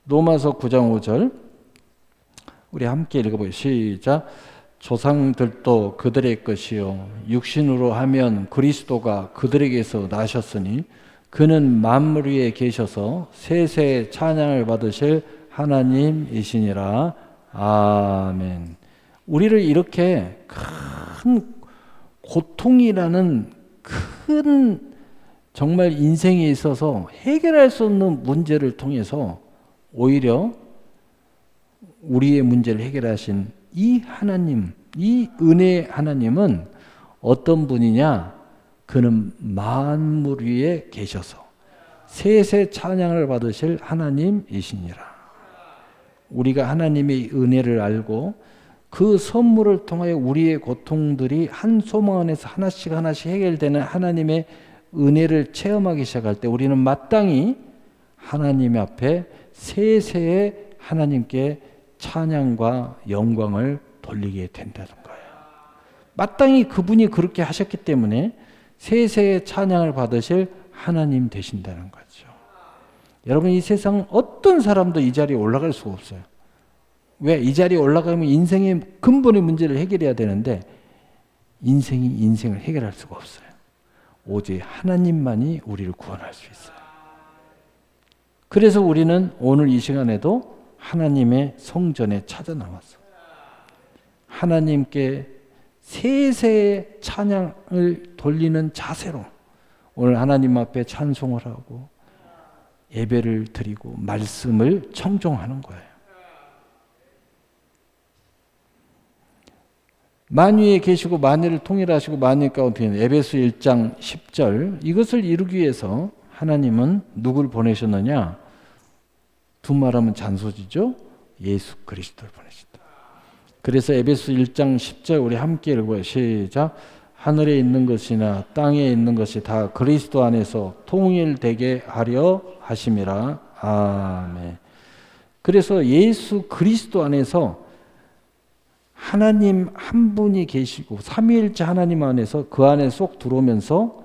로마서 9장 5절 우리 함께 읽어보죠. 시작. 조상들도 그들의 것이요 육신으로 하면 그리스도가 그들에게서 나셨으니 그는 만물 위에 계셔서 세세 찬양을 받으실 하나님이시니라. 아멘. 우리를 이렇게 큰 고통이라는 큰 정말 인생에 있어서 해결할 수 없는 문제를 통해서 오히려 우리의 문제를 해결하신 이 하나님, 이 은혜의 하나님은 어떤 분이냐? 그는 만물 위에 계셔서 세세 찬양을 받으실 하나님이시니라. 우리가 하나님의 은혜를 알고 그 선물을 통하여 우리의 고통들이 한 소망 안에서 하나씩 해결되는 하나님의 은혜를 체험하기 시작할 때 우리는 마땅히 하나님 앞에 세세의 하나님께 찬양과 영광을 돌리게 된다는 거예요. 마땅히 그분이 그렇게 하셨기 때문에 세세의 찬양을 받으실 하나님 되신다는 거죠. 여러분, 이 세상 어떤 사람도 이 자리에 올라갈 수가 없어요. 왜? 이 자리에 올라가면 인생의 근본의 문제를 해결해야 되는데 인생이 인생을 해결할 수가 없어요. 오직 하나님만이 우리를 구원할 수 있어요. 그래서 우리는 오늘 이 시간에도 하나님의 성전에 찾아 나왔어. 하나님께 세세의 찬양을 돌리는 자세로 오늘 하나님 앞에 찬송을 하고 예배를 드리고 말씀을 청종하는 거예요. 만유에 계시고 만유를 통일하시고 만유 가운데 있는 에베소 1장 10절, 이것을 이루기 위해서 하나님은 누굴 보내셨느냐? 두말하면 잔소리죠. 예수 그리스도를 보내셨다. 그래서 에베소 1장 10절 우리 함께 읽어요. 시작. 하늘에 있는 것이나 땅에 있는 것이 다 그리스도 안에서 통일되게 하려 하심이라. 아멘. 그래서 예수 그리스도 안에서 하나님 한 분이 계시고 삼위일체 하나님 안에서 그 안에 쏙 들어오면서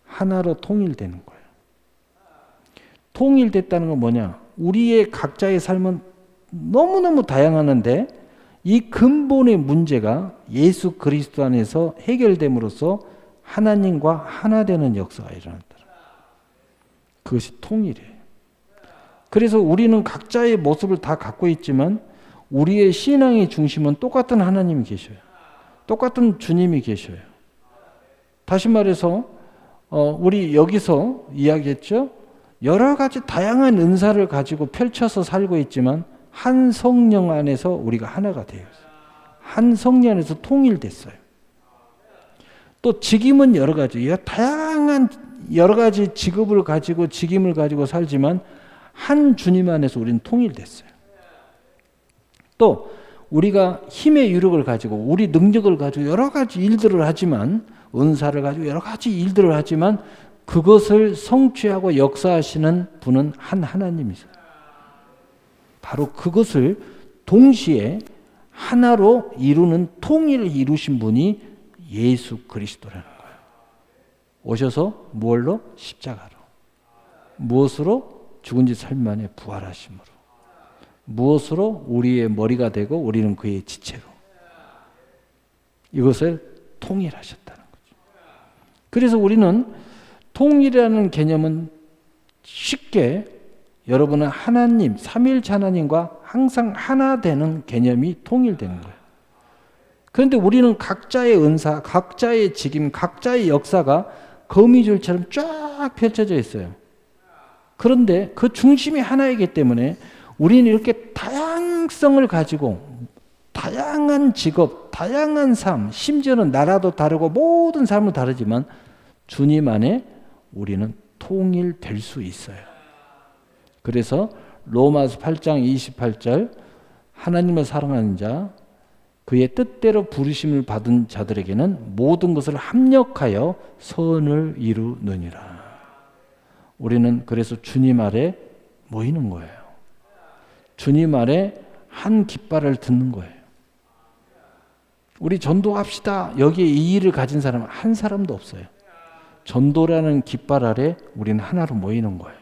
하나로 통일되는 거예요. 통일됐다는 건 뭐냐? 우리의 각자의 삶은 너무너무 다양한데 이 근본의 문제가 예수 그리스도 안에서 해결됨으로써 하나님과 하나 되는 역사가 일어난다. 그것이 통일이에요. 그래서 우리는 각자의 모습을 다 갖고 있지만 우리의 신앙의 중심은 똑같은 하나님이 계셔요. 똑같은 주님이 계셔요. 다시 말해서 우리 여기서 이야기했죠. 여러 가지 다양한 은사를 가지고 펼쳐서 살고 있지만 한 성령 안에서 우리가 하나가 되어 있어요. 한 성령 안에서 통일됐어요. 또 직임은 여러 가지, 다양한 여러 가지 직업을 가지고 직임을 가지고 살지만 한 주님 안에서 우리는 통일됐어요. 또 우리가 힘의 유력을 가지고 우리 능력을 가지고 여러 가지 일들을 하지만 은사를 가지고 여러 가지 일들을 하지만 그것을 성취하고 역사하시는 분은 한 하나님이세요. 바로 그것을 동시에 하나로 이루는 통일을 이루신 분이 예수 그리스도라는 거예요. 오셔서 무엇로? 십자가로. 무엇으로? 죽은 지 3일 만에 부활하심으로. 무엇으로? 우리의 머리가 되고 우리는 그의 지체로. 이것을 통일하셨다는 거죠. 그래서 우리는 통일이라는 개념은 쉽게 여러분은 하나님, 삼위일체 하나님과 항상 하나 되는 개념이 통일되는 거예요. 그런데 우리는 각자의 은사, 각자의 직임, 각자의 역사가 거미줄처럼 쫙 펼쳐져 있어요. 그런데 그 중심이 하나이기 때문에 우리는 이렇게 다양성을 가지고 다양한 직업, 다양한 삶, 심지어는 나라도 다르고 모든 삶은 다르지만 주님 안에 우리는 통일될 수 있어요. 그래서 로마서 8장 28절 하나님을 사랑하는 자 그의 뜻대로 부르심을 받은 자들에게는 모든 것을 합력하여 선을 이루느니라. 우리는 그래서 주님 아래 모이는 거예요. 주님 아래 한 깃발을 듣는 거예요. 우리 전도합시다. 여기에 이 일을 가진 사람은 한 사람도 없어요. 전도라는 깃발 아래 우리는 하나로 모이는 거예요.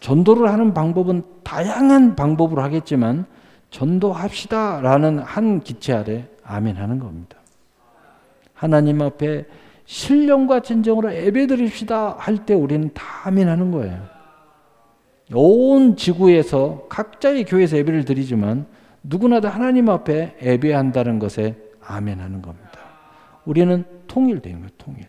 전도를 하는 방법은 다양한 방법으로 하겠지만 전도합시다라는 한 기체 아래 아멘 하는 겁니다. 하나님 앞에 신령과 진정으로 예배드립시다 할 때 우리는 다 아멘 하는 거예요. 온 지구에서 각자의 교회에서 예배를 드리지만 누구나 다 하나님 앞에 예배한다는 것에 아멘 하는 겁니다. 우리는 통일되는 거예요. 통일.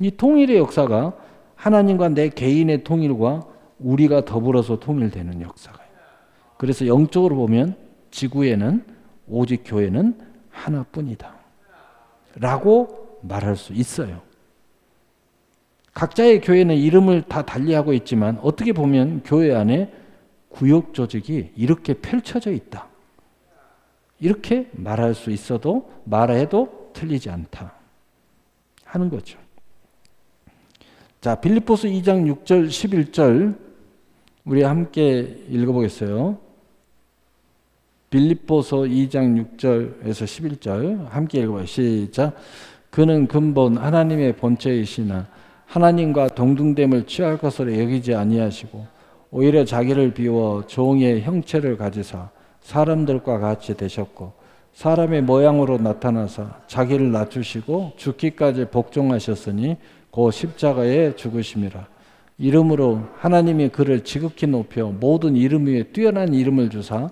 이 통일의 역사가 하나님과 내 개인의 통일과 우리가 더불어서 통일되는 역사가 그래서 영적으로 보면 지구에는 오직 교회는 하나뿐이다 라고 말할 수 있어요. 각자의 교회는 이름을 다 달리하고 있지만 어떻게 보면 교회 안에 구역 조직이 이렇게 펼쳐져 있다. 이렇게 말할 수 있어도 말해도 틀리지 않다 하는 거죠. 자, 빌립보서 2장 6절 11절 우리 함께 읽어보겠어요. 빌립보서 2장 6절에서 11절 함께 읽어봐요. 시작. 그는 근본 하나님의 본체이시나 하나님과 동등됨을 취할 것으로 여기지 아니하시고 오히려 자기를 비워 종의 형체를 가지사 사람들과 같이 되셨고 사람의 모양으로 나타나사 자기를 낮추시고 죽기까지 복종하셨으니 그 십자가에 죽으심이라. 이름으로 하나님이 그를 지극히 높여 모든 이름 위에 뛰어난 이름을 주사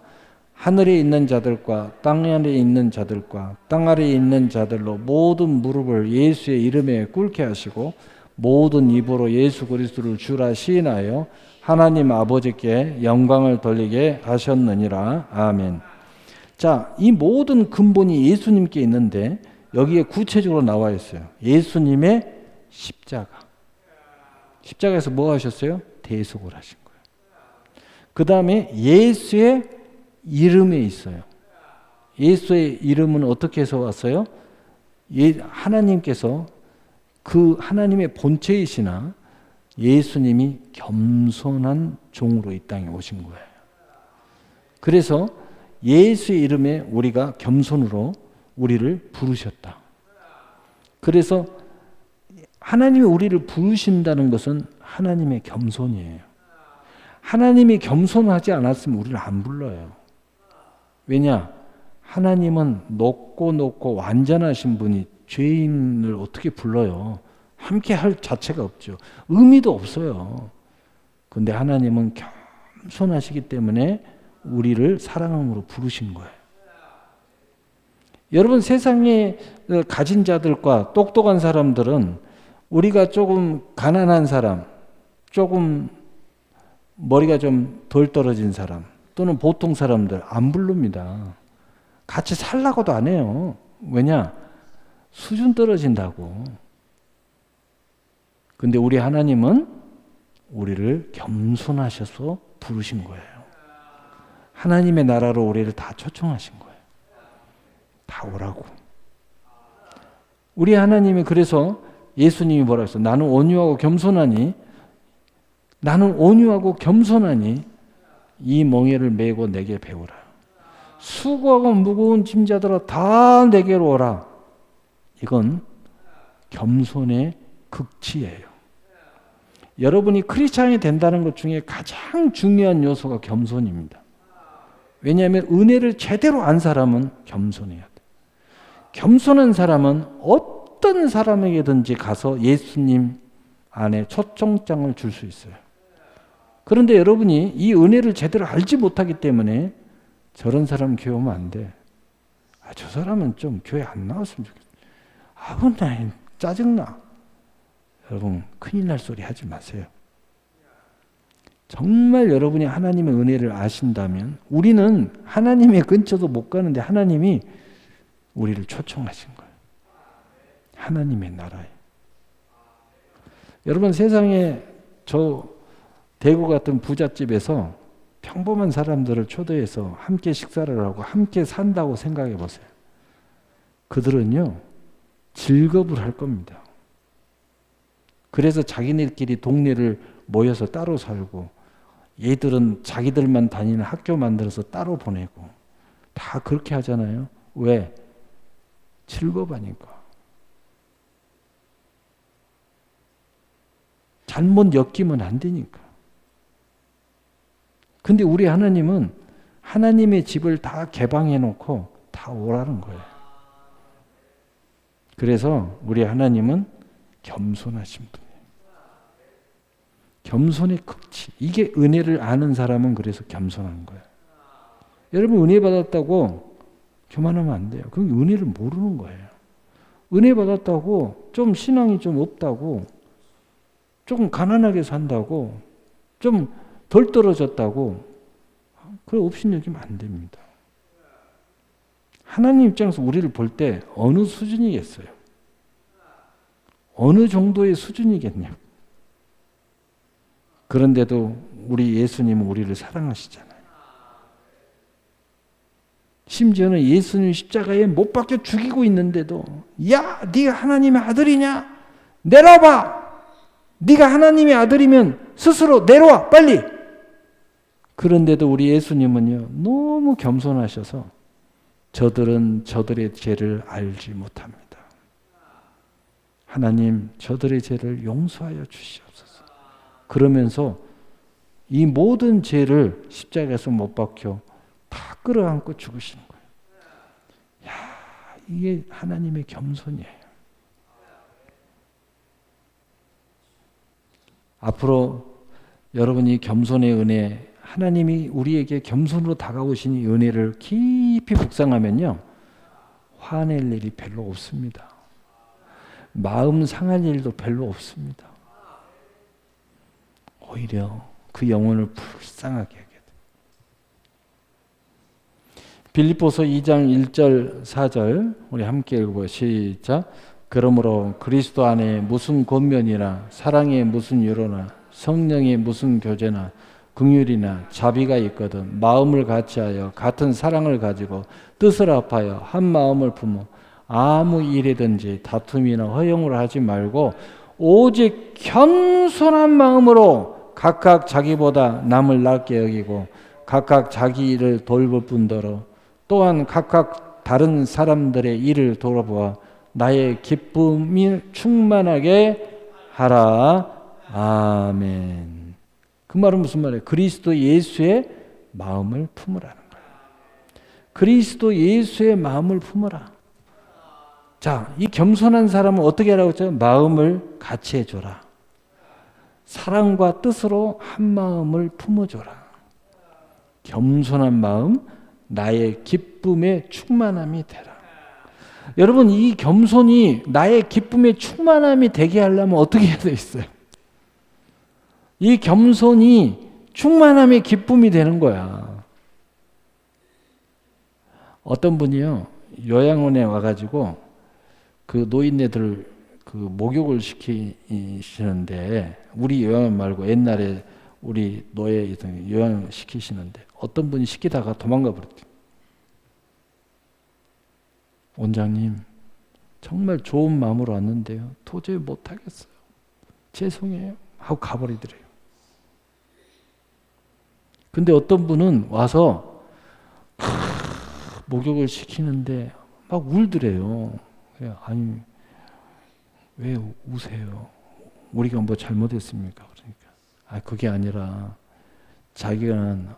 하늘에 있는 자들과 땅 아래에 있는 자들과 땅 아래에 있는 자들로 모든 무릎을 예수의 이름에 꿇게 하시고 모든 입으로 예수 그리스도를 주라 시인하여 하나님 아버지께 영광을 돌리게 하셨느니라. 아멘. 자, 이 모든 근본이 예수님께 있는데 여기에 구체적으로 나와 있어요. 예수님의 십자가. 십자가에서 뭐 하셨어요? 대속을 하신 거예요. 그 다음에 예수의 이름에 있어요. 예수의 이름은 어떻게 해서 왔어요? 하나님께서 그 하나님의 본체이시나 예수님이 겸손한 종으로 이 땅에 오신 거예요. 그래서 예수의 이름에 우리가 겸손으로 우리를 부르셨다. 그래서 하나님이 우리를 부르신다는 것은 하나님의 겸손이에요. 하나님이 겸손하지 않았으면 우리를 안 불러요. 왜냐? 하나님은 높고 완전하신 분이 죄인을 어떻게 불러요? 함께 할 자체가 없죠. 의미도 없어요. 그런데 하나님은 겸손하시기 때문에 우리를 사랑함으로 부르신 거예요. 여러분, 세상에 가진 자들과 똑똑한 사람들은 우리가 조금 가난한 사람, 조금 머리가 좀 덜 떨어진 사람 또는 보통 사람들 안 부릅니다. 같이 살라고도 안 해요. 왜냐? 수준 떨어진다고. 근데 우리 하나님은 우리를 겸손하셔서 부르신 거예요. 하나님의 나라로 우리를 다 초청하신 거예요. 다 오라고. 우리 하나님이 그래서 예수님이 뭐라고 했어요? 나는 온유하고 겸손하니 이 멍에를 메고 내게 배우라. 수고하고 무거운 짐자들아 다 내게로 오라. 이건 겸손의 극치예요. 여러분이 크리스찬이 된다는 것 중에 가장 중요한 요소가 겸손입니다. 왜냐하면 은혜를 제대로 안 사람은 겸손해야 돼. 겸손한 사람은 어떤 사람에게든지 가서 예수님 안에 초청장을 줄 수 있어요. 그런데 여러분이 이 은혜를 제대로 알지 못하기 때문에 저런 사람 교회 오면 안 돼. 저 사람은 좀 교회 안 나왔으면 좋겠어. 나 짜증나. 여러분, 큰일 날 소리 하지 마세요. 정말 여러분이 하나님의 은혜를 아신다면 우리는 하나님의 근처도 못 가는데 하나님이 우리를 초청하신 거예요. 하나님의 나라에. 여러분, 세상에 저 대구 같은 부잣집에서 평범한 사람들을 초대해서 함께 식사를 하고 함께 산다고 생각해 보세요. 그들은요, 즐겁을 할 겁니다. 그래서 자기네끼리 동네를 모여서 따로 살고 얘들은 자기들만 다니는 학교 만들어서 따로 보내고 다 그렇게 하잖아요. 왜? 즐거워하니까. 잘못 엮이면 안 되니까. 근데 우리 하나님은 하나님의 집을 다 개방해 놓고 다 오라는 거예요. 그래서 우리 하나님은 겸손하신 분이에요. 겸손의 극치. 이게 은혜를 아는 사람은 그래서 겸손한 거예요. 여러분, 은혜 받았다고 교만하면 안 돼요. 그건 은혜를 모르는 거예요. 은혜 받았다고 좀 신앙이 좀 없다고, 조금 가난하게 산다고, 좀 덜 떨어졌다고 그걸 업신여기면 안 됩니다. 하나님 입장에서 우리를 볼 때 어느 수준이겠어요? 어느 정도의 수준이겠냐? 그런데도 우리 예수님은 우리를 사랑하시잖아요. 심지어는 예수님 십자가에 못 박혀 죽이고 있는데도 야, 네가 하나님의 아들이냐? 내려와봐. 네가 하나님의 아들이면 스스로 내려와 빨리. 그런데도 우리 예수님은요 너무 겸손하셔서 저들은 저들의 죄를 알지 못합니다. 하나님 저들의 죄를 용서하여 주시옵소서. 그러면서 이 모든 죄를 십자가에서 못 박혀 다 끌어안고 죽으시는 거예요. 야, 이게 하나님의 겸손이에요. 앞으로 여러분이 겸손의 은혜, 하나님이 우리에게 겸손으로 다가오신 이 은혜를 깊이 묵상하면요 화낼 일이 별로 없습니다. 마음 상할 일도 별로 없습니다. 오히려 그 영혼을 불쌍하게 하게 돼요. 빌립보서 2장 1절 4절 우리 함께 읽어보요. 시작. 그러므로 그리스도 안에 무슨 권면이나 사랑의 무슨 위로나 성령의 무슨 교제나 긍휼이나 자비가 있거든 마음을 같이하여 같은 사랑을 가지고 뜻을 합하여 한 마음을 품어 아무 일이든지 다툼이나 허용을 하지 말고 오직 겸손한 마음으로 각각 자기보다 남을 낮게 여기고 각각 자기 일을 돌볼 뿐더러 또한 각각 다른 사람들의 일을 돌아보아 나의 기쁨이 충만하게 하라. 아멘. 그 말은 무슨 말이에요? 그리스도 예수의 마음을 품으라는 거예요. 그리스도 예수의 마음을 품으라. 자, 이 겸손한 사람은 어떻게 하라고 했죠? 마음을 같이 해줘라. 사랑과 뜻으로 한 마음을 품어줘라. 겸손한 마음, 나의 기쁨의 충만함이 되라. 여러분, 이 겸손이 나의 기쁨의 충만함이 되게 하려면 어떻게 해야 되겠어요? 이 겸손이 충만함의 기쁨이 되는 거야. 어떤 분이요, 요양원에 와가지고 그 노인네들 그 목욕을 시키시는데, 우리 요양원 말고 옛날에 우리 노예 요양 시키시는데 어떤 분이 시키다가 도망가 버렸대요. 원장님, 정말 좋은 마음으로 왔는데요, 도저히 못하겠어요. 죄송해요. 하고 가버리더래요. 근데 어떤 분은 와서 목욕을 시키는데 막 울더래요. 아니, 왜 우세요? 우리가 뭐 잘못했습니까? 그러니까 그게 아니라 자기는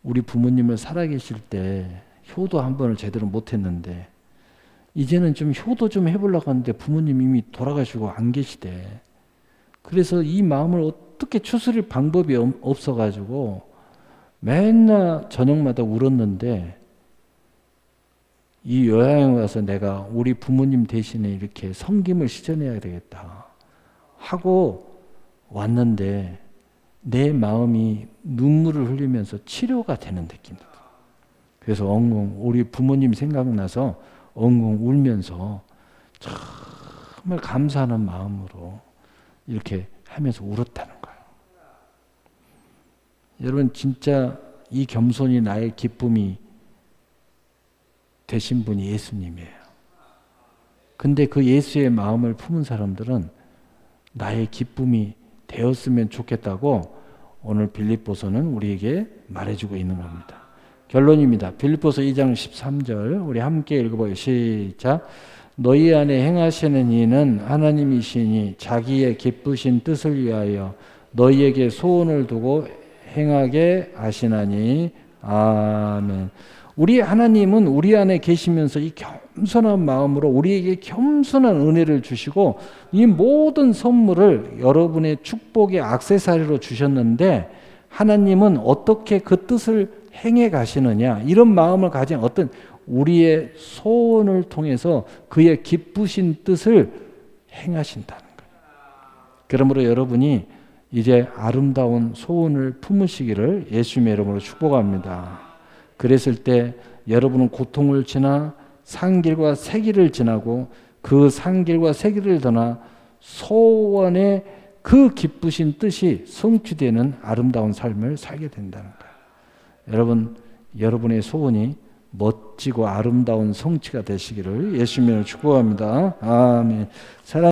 우리 부모님을 살아계실 때 효도 한 번을 제대로 못했는데 이제는 좀 효도 좀 해보려고 하는데 부모님 이미 돌아가시고 안 계시대. 그래서 이 마음을 어떻게 추스릴 방법이 없어가지고 맨날 저녁마다 울었는데, 이 요양에 가서 내가 우리 부모님 대신에 이렇게 섬김을 실천해야 되겠다 하고 왔는데 내 마음이 눈물을 흘리면서 치료가 되는 느낌이다. 그래서 엉엉 우리 부모님 생각나서 엉엉 울면서 정말 감사하는 마음으로 이렇게 하면서 울었다는 거예요. 여러분, 진짜 이 겸손이 나의 기쁨이 되신 분이 예수님이에요. 근데 그 예수의 마음을 품은 사람들은 나의 기쁨이 되었으면 좋겠다고 오늘 빌립보서는 우리에게 말해주고 있는 겁니다. 결론입니다. 빌립보서 2장 13절 우리 함께 읽어봐요. 시작. 너희 안에 행하시는 이는 하나님이시니 자기의 기쁘신 뜻을 위하여 너희에게 소원을 두고 행하게 하시나니. 아멘. 우리 하나님은 우리 안에 계시면서 이 겸손한 마음으로 우리에게 겸손한 은혜를 주시고 이 모든 선물을 여러분의 축복의 액세서리로 주셨는데, 하나님은 어떻게 그 뜻을 행해 가시느냐, 이런 마음을 가진 어떤 우리의 소원을 통해서 그의 기쁘신 뜻을 행하신다는 거예요. 그러므로 여러분이 이제 아름다운 소원을 품으시기를 예수님의 이름으로 축복합니다. 그랬을 때 여러분은 고통을 지나 산길과 새길을 지나고 그 산길과 새길을 떠나 소원의 그 기쁘신 뜻이 성취되는 아름다운 삶을 살게 된다는 거예요. 여러분, 여러분의 소원이 멋지고 아름다운 성취가 되시기를 예수님으로 축복합니다. 아멘. 사랑